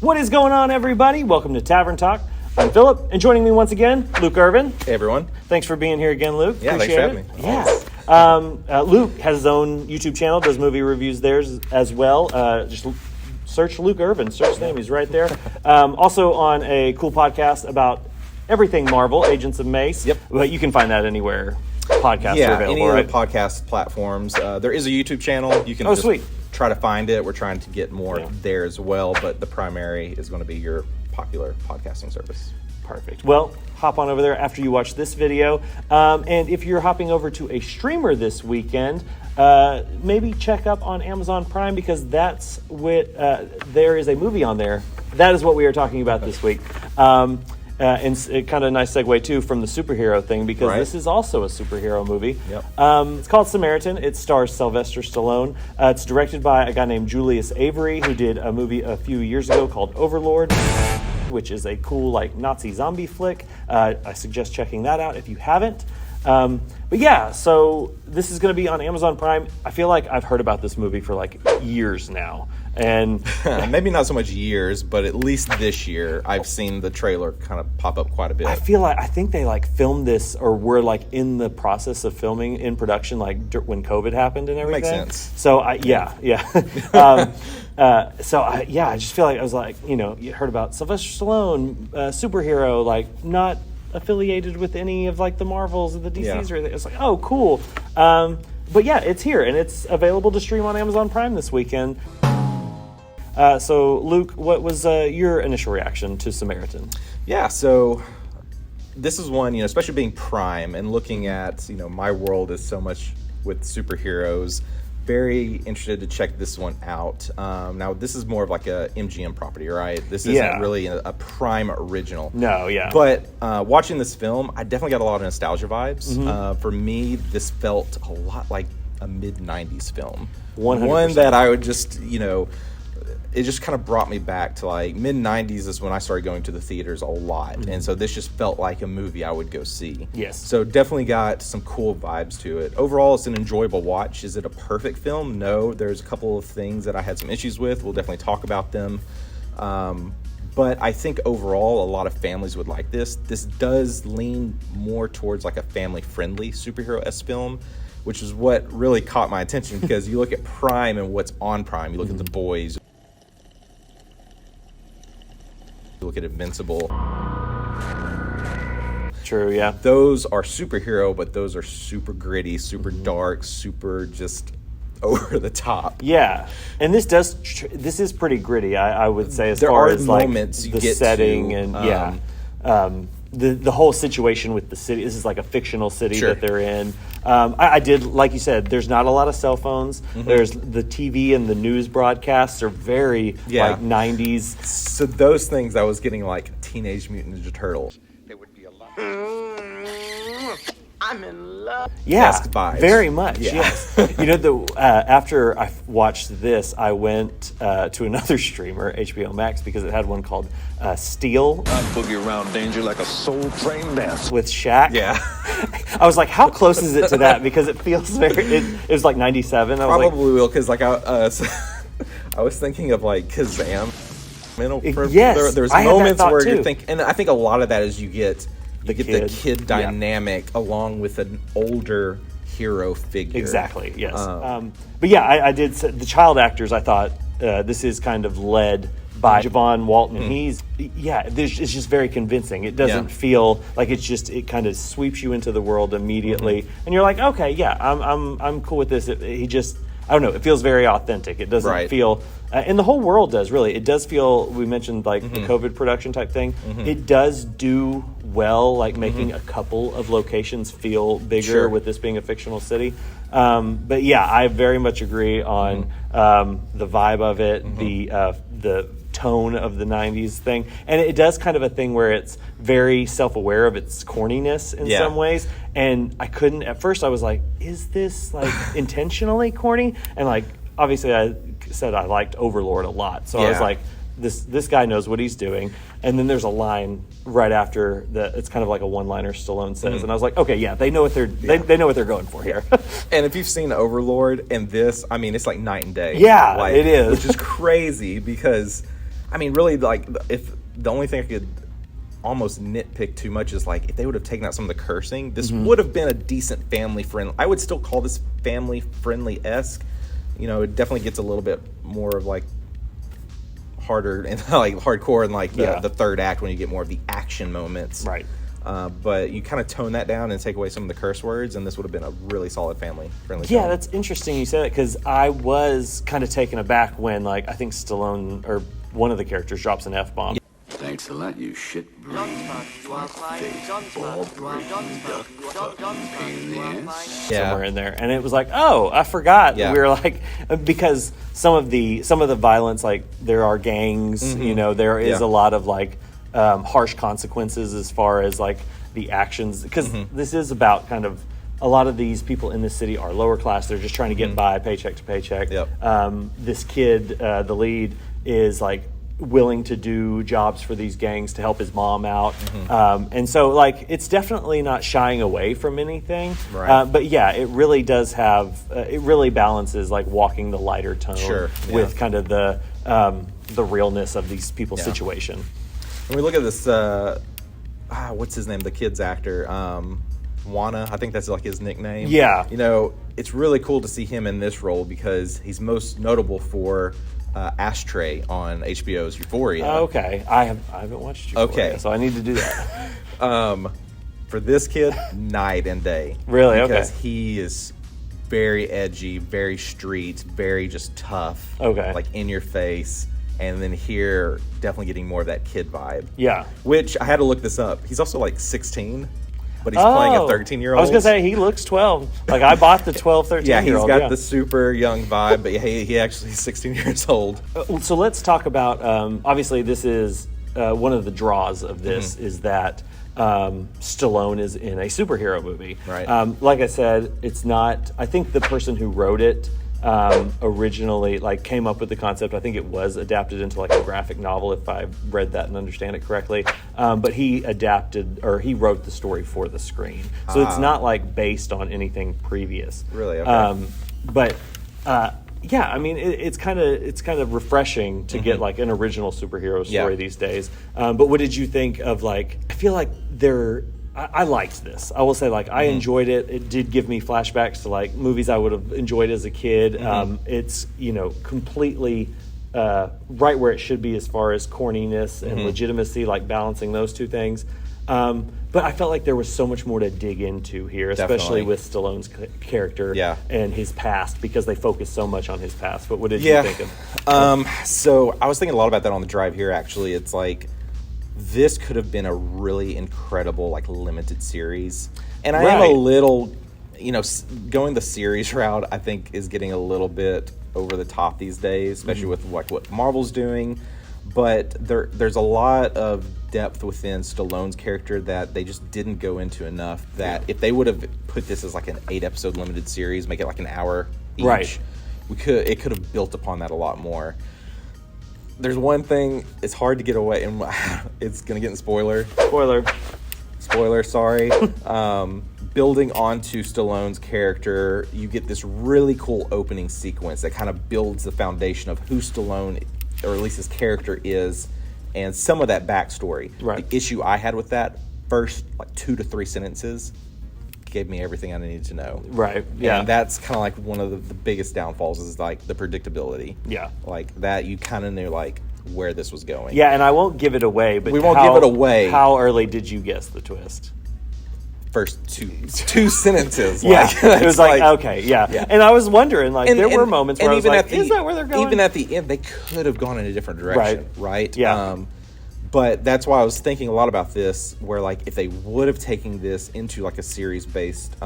What is going on, everybody? Welcome to Tavern Talk. I'm Philip, and joining me once again, Luke Irvin. Hey, everyone. Thanks for being here again, Luke. Yeah, Appreciate thanks for having me. Yeah. Luke has his own YouTube channel, does movie reviews there as well. Just search Luke Irvin. Search his name. He's right there. Also on a cool podcast about everything Marvel, Agents of Mace. Yep. But you can find that anywhere podcasts are available, any right? of the podcast platforms. There is a YouTube channel. You can sweet. Try to find it. We're trying to get more there as well, but the primary is going to be your popular podcasting service. Perfect. Well, hop on over there after you watch this video. And if you're hopping over to a streamer this weekend, maybe check up on Amazon Prime because that's what there is a movie on there. That is what we are talking about this week. And it kind of a nice segue, too, from the superhero thing because this is also a superhero movie. Yep. It's called Samaritan. It stars Sylvester Stallone. It's directed by a guy named Julius Avery who did a movie a few years ago called Overlord, which is a cool Nazi zombie flick. I suggest checking that out if you haven't. But yeah, so this is going to be on Amazon Prime. I feel like I've heard about this movie for years now. And maybe not so much years, but at least this year I've seen the trailer kind of pop up quite a bit. I think they filmed this or were in the process of filming in production when COVID happened and everything. Makes sense. So I just feel like I was you heard about Sylvester Stallone, superhero, not affiliated with any of the Marvels or the DCs or anything. It's oh, cool. But yeah, it's here and it's available to stream on Amazon Prime this weekend. So Luke, what was your initial reaction to Samaritan? Yeah, so this is one, especially being Prime and looking at, my world is so much with superheroes. Very interested to check this one out. Now, this is more of a MGM property, right? This isn't really a Prime original. No, yeah. But watching this film, I definitely got a lot of nostalgia vibes. Mm-hmm. For me, this felt a lot like a mid-90s film. 100%. One that I would just, it just kind of brought me back to mid-90s is when I started going to the theaters a lot. Mm-hmm. And so this just felt like a movie I would go see. Yes. So definitely got some cool vibes to it. Overall, it's an enjoyable watch. Is it a perfect film? No. There's a couple of things that I had some issues with. We'll definitely talk about them. But I think overall, a lot of families would like this. This does lean more towards a family-friendly superhero-esque film, which is what really caught my attention because you look at Prime and what's on Prime. You look at The Boys. Look at Invincible. True, yeah. Those are superhero, but those are super gritty, super dark, super just over the top. Yeah, and this is pretty gritty. I would say as there far are as moments the you get setting to, and the whole situation with the city. This is a fictional city Sure. that they're in. I did, like you said, there's not a lot of cell phones. Mm-hmm. There's the TV and the news broadcasts are very 90s. So those things I was getting Teenage Mutant Ninja Turtles. There would be a lot. I'm in love. Yeah, vibes. Very much. Yeah. Yes. After I watched this, I went to another streamer, HBO Max, because it had one called Steel. I boogie around danger like a soul-trained dancer. With Shaq. Yeah. I was like, how close is it to that? Because it feels it was 97. I was Probably will, because I was thinking of Kazam. Yes, there's I had that moments thought where too. you think, and I think a lot of that is you get the kid dynamic along with an older hero figure. Exactly, yes. But yeah, I did say, the child actors, I thought this is kind of led by Javon Walton. It's just very convincing. It doesn't feel like it kind of sweeps you into the world immediately, and you're like, okay, yeah, I'm cool with this. I don't know. It feels very authentic. It doesn't feel, and the whole world does really. It does feel. We mentioned the COVID production type thing. It does do well, making a couple of locations feel bigger with this being a fictional city. But yeah, I very much agree on the vibe of it, the tone of the 90s thing, and it does kind of a thing where it's very self-aware of its corniness in some ways, and I couldn't at first. I was like, is this intentionally corny? And obviously I said I liked Overlord a lot, so I was like, this guy knows what he's doing. And then there's a line right after that. It's kind of like a one-liner Stallone says, and I was like, okay, yeah, they know what they're they know what they're going for here. And if you've seen Overlord and this, I mean, it's like night and day. Yeah, it is, which is crazy because I mean, really, like, if the only thing I could almost nitpick too much is, like, if they would have taken out some of the cursing, this would have been a decent family friendly. I would still call this family friendly-esque. You know, it definitely gets a little bit more of, like, harder and like hardcore in like the third act when you get more of the action moments. Right. But you kind of tone that down and take away some of the curse words, and this would have been a really solid family-friendly Yeah, film. that's interesting you said that, because I was kind of taken aback when, like, I think Stallone, or one of the characters, drops an F-bomb. Thanks a lot, you shit brain. Somewhere in there, and it was like, oh, I forgot. Yeah. We were like, because some of the violence, like, there are gangs, you know, there is a lot of, like, harsh consequences as far as, like, the actions, because this is about kind of, a lot of these people in this city are lower class. They're just trying to get by paycheck to paycheck. This kid, the lead, is like willing to do jobs for these gangs to help his mom out. And so, like, it's definitely not shying away from anything. Right. But yeah, it really does have, it really balances, like, walking the lighter tone with kind of the realness of these people's situation. When we look at this, what's his name? The kid's actor, Wana. I think that's like his nickname. Yeah. You know, it's really cool to see him in this role because he's most notable for Ashtray on HBO's Euphoria. Okay, I haven't watched Euphoria, so I need to do that. For this kid, night and day. Really? Because Okay. he is very edgy, very street, very just tough. Okay. Like in your face. And then here, definitely getting more of that kid vibe. Yeah. Which, I had to look this up. He's also like 16, but he's playing a 13-year-old. I was going to say, he looks 12. Like, I bought the 12, 13-year-old. Yeah, he's got the super young vibe, but he actually is 16 years old. So let's talk about, obviously, this is one of the draws of this is that Stallone is in a superhero movie. Right. Like I said, it's not, I think the person who wrote it originally, like, came up with the concept. I think it was adapted into, like, a graphic novel, if I read that and understand it correctly. But he wrote the story for the screen. So it's not, like, based on anything previous. Really? Okay. Yeah, I mean, it's kind of refreshing to get, like, an original superhero story these days. But what did you think of, like, I feel like I liked this. I will say, like, I enjoyed it. It did give me flashbacks to, like, movies I would have enjoyed as a kid. It's, you know, completely right where it should be as far as corniness and legitimacy, like, balancing those two things. But I felt like there was so much more to dig into here, especially with Stallone's character and his past, because they focus so much on his past. But what did you think of? So I was thinking a lot about that on the drive here, actually. It's like, this could have been a really incredible, like, limited series. And I am a little, you know, going the series route, I think, is getting a little bit over the top these days, especially with, like, what Marvel's doing. But there's a lot of depth within Stallone's character that they just didn't go into enough, that if they would have put this as, like, an 8-episode limited series, make it like an hour each, it could have built upon that a lot more. There's one thing, it's hard to get away, and it's going to get in spoiler, sorry. Building onto Stallone's character, you get this really cool opening sequence that kind of builds the foundation of who Stallone, or at least his character, is, and some of that backstory. Right. The issue I had with that, first, like, 2 to 3 sentences, gave me everything I needed to know. Right, yeah. And that's kind of like one of the biggest downfalls, is, like, the predictability. Yeah. Like, that you kind of knew, like, where this was going. Yeah, and I won't give it away, but we won't give it away. How early did you guess the twist? First two sentences. Yeah, like, it was like, okay, yeah. And I was wondering, like, there were moments where I was like, is that where they're going? Even at the end, they could have gone in a different direction, right? Yeah. But that's why I was thinking a lot about this, where, like, if they would have taken this into, like, a series-based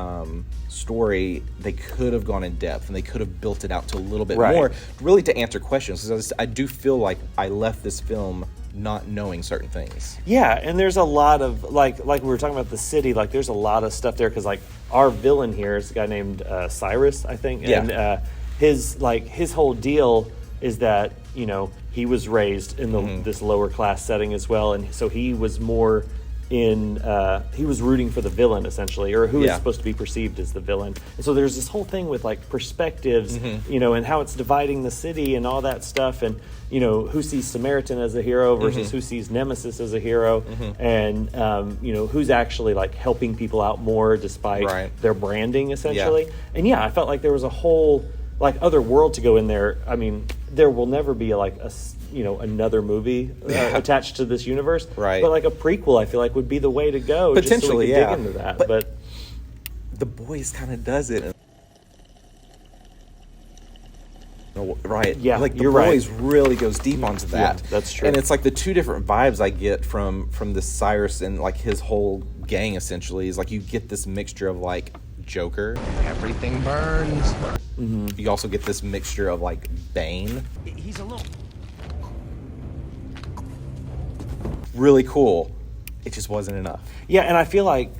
story, they could have gone in depth, and they could have built it out to a little bit more, really to answer questions. Because I do feel like I left this film not knowing certain things. Yeah, and there's a lot of, like we were talking about the city, like, there's a lot of stuff there, because, like, our villain here is a guy named Cyrus, I think, and his whole deal is that, you know, he was raised in this lower class setting as well, and so he was more he was rooting for the villain essentially, or who is Yeah. supposed to be perceived as the villain. And so there's this whole thing with like perspectives, and how it's dividing the city and all that stuff, and who sees Samaritan as a hero versus who sees Nemesis as a hero, and who's actually like helping people out more despite their branding essentially. And I felt like there was a whole like other world to go in there. I mean, there will never be like another movie attached to this universe, right? But like a prequel, I feel like would be the way to go. Potentially, just so we could dig into that. But The Boys kind of does it, right? Yeah, like The you're Boys right. really goes deep onto that. Yeah, that's true. And it's like the two different vibes I get from this Cyrus and like his whole gang. Essentially, is like you get this mixture of like Joker. Everything burns. You also get this mixture of like Bane. He's alone. Really cool. It just wasn't enough. yeah, and I feel like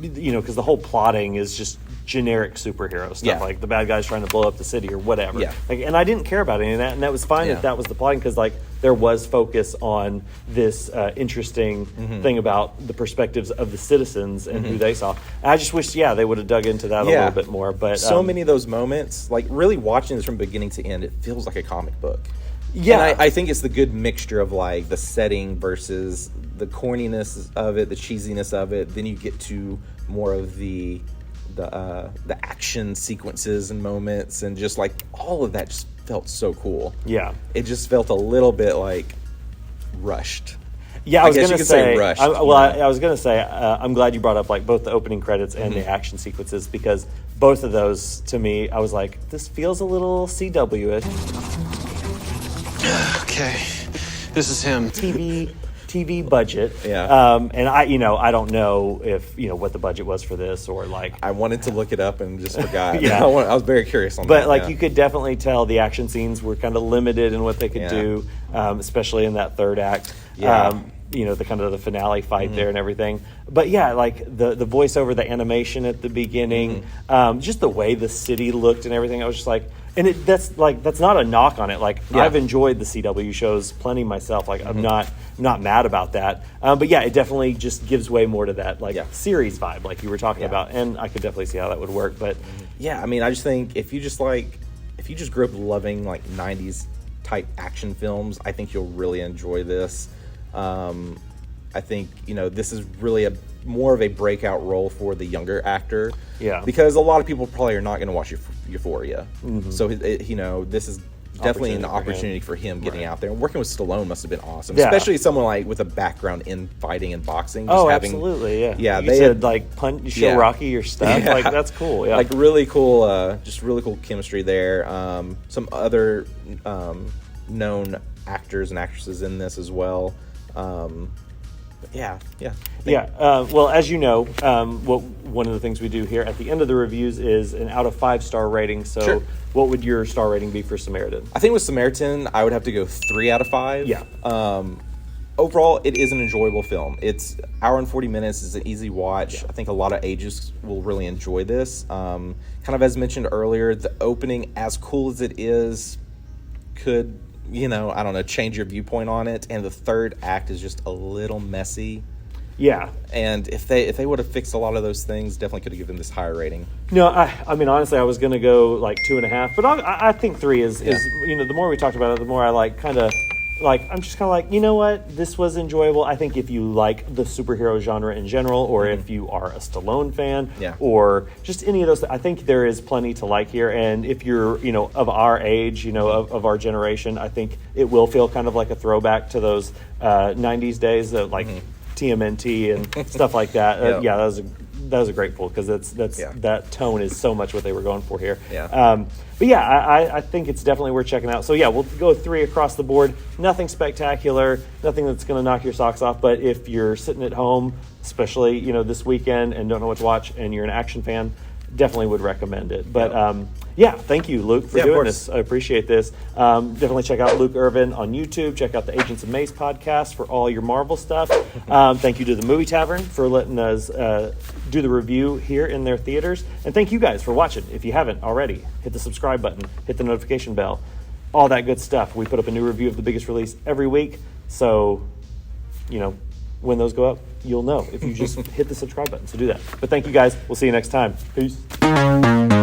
because the whole plotting is just generic superhero stuff, Yeah. like the bad guys trying to blow up the city or whatever. Yeah. Like, and I didn't care about any of that, and that was fine Yeah. if that was the plotting, because like there was focus on this interesting thing about the perspectives of the citizens and who they saw. And I just wish, they would have dug into that a little bit more. But so many of those moments, like really watching this from beginning to end, it feels like a comic book. Yeah. And I think it's the good mixture of like the setting versus the corniness of it, the cheesiness of it. Then you get to more of the action sequences and moments, and just like all of that just felt so cool. Yeah. It just felt a little bit like rushed. Yeah, I was guess going you to could say say. rushed, I was going to say. I'm glad you brought up like both the opening credits and the action sequences, because both of those to me, I was like, this feels a little CW-ish. Okay, this is him. TV budget. Yeah. And I don't know if what the budget was for this, or like. I wanted to look it up and just forgot. Yeah. I was very curious on that. But like yeah. you could definitely tell the action scenes were kind of limited in what they could do, especially in that third act. Yeah. The kind of the finale fight there and everything. But like the voiceover, the animation at the beginning, just the way the city looked and everything. I was just like, and that's not a knock on it. Like I've enjoyed the CW shows plenty myself. Like I'm not mad about that. But it definitely just gives way more to that series vibe, like you were talking about, and I could definitely see how that would work. But I mean, I just think if you just grew up loving like 90s type action films, I think you'll really enjoy this. I think this is really more of a breakout role for the younger actor. Yeah. Because a lot of people probably are not going to watch Euphoria. So this is definitely an opportunity for him getting out there, and working with Stallone must have been awesome, especially someone like with a background in fighting and boxing. Just absolutely, yeah. They said like punch, show Rocky your stuff, like that's cool. Yeah, like really cool, just really cool chemistry there. Some other known actors and actresses in this as well. Well, as you know, one of the things we do here at the end of the reviews is an out of 5-star rating. So, what would your star rating be for Samaritan? I think with Samaritan, I would have to go 3 out of 5. Yeah. Overall, it is an enjoyable film. It's hour and 40 minutes. It's an easy watch. Yeah. I think a lot of ages will really enjoy this. Kind of as mentioned earlier, the opening, as cool as it is, could I don't know, change your viewpoint on it. And the third act is just a little messy. Yeah. And if they would have fixed a lot of those things, definitely could have given this higher rating. No, I mean, honestly, I was going to go like 2.5, but I think 3 is the more we talked about it, the more I I'm just kind of like, you know what? This was enjoyable. I think if you like the superhero genre in general, or if you are a Stallone fan, or just any of those, I think there is plenty to like here. And if you're, of our age, of our generation, I think it will feel kind of like a throwback to those 90s days of like TMNT and stuff like that. That was a great pull, because that tone is so much what they were going for here. I think it's definitely worth checking out. So we'll go 3 across the board. Nothing spectacular, nothing that's going to knock your socks off. But if you're sitting at home, especially this weekend, and don't know what to watch, and you're an action fan, definitely would recommend it. But thank you, Luke, for doing this. I appreciate this. Definitely check out Luke Irvin on YouTube. Check out the Agents of Mace podcast for all your Marvel stuff. Thank you to the Movie Tavern for letting us do the review here in their theaters. And thank you guys for watching. If you haven't already, hit the subscribe button, hit the notification bell, all that good stuff. We put up a new review of the biggest release every week. So, when those go up, you'll know if you just hit the subscribe button. So do that. But thank you guys. We'll see you next time. Peace.